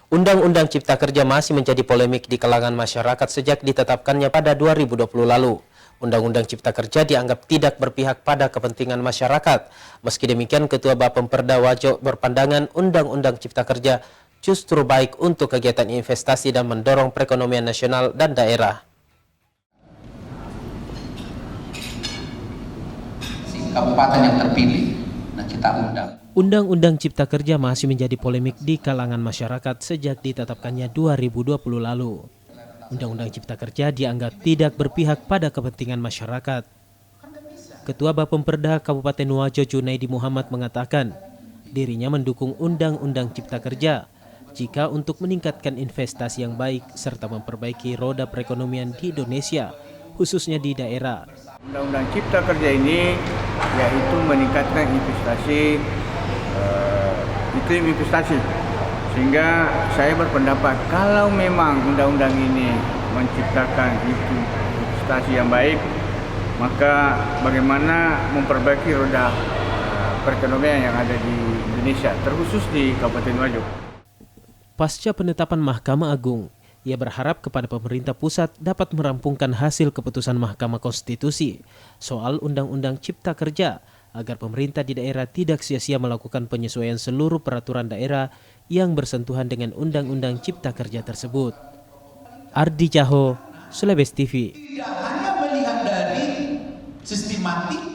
Undang-Undang Cipta Kerja masih menjadi polemik di kalangan masyarakat sejak ditetapkannya pada 2020 lalu. Undang-Undang Cipta Kerja dianggap tidak berpihak pada kepentingan masyarakat. Meski demikian, Ketua Bapemperda Wajo berpandangan Undang-Undang Cipta Kerja justru baik untuk kegiatan investasi dan mendorong perekonomian nasional dan daerah. Kabupaten yang terpilih, nah kita undang. Undang-Undang Cipta Kerja masih menjadi polemik di kalangan masyarakat sejak ditetapkannya 2020 lalu. Undang-Undang Cipta Kerja dianggap tidak berpihak pada kepentingan masyarakat. Ketua Bapemperda Kabupaten Wajo Junaidi Muhammad mengatakan, dirinya mendukung Undang-Undang Cipta Kerja jika untuk meningkatkan investasi yang baik serta memperbaiki roda perekonomian di Indonesia, khususnya di daerah. Undang-Undang Cipta Kerja ini yaitu meningkatkan investasi, iklim investasi, sehingga saya berpendapat kalau memang undang-undang ini menciptakan iklim investasi yang baik, maka bagaimana memperbaiki roda perekonomian yang ada di Indonesia, terkhusus di Kabupaten Wajo. Pasca penetapan Mahkamah Agung, ia berharap kepada pemerintah pusat dapat merampungkan hasil keputusan Mahkamah Konstitusi soal Undang-Undang Cipta Kerja agar pemerintah di daerah tidak sia-sia melakukan penyesuaian seluruh peraturan daerah yang bersentuhan dengan Undang-Undang Cipta Kerja tersebut. Ardi Caho, Sulawesi TV. Tidak hanya melihat dari sistematik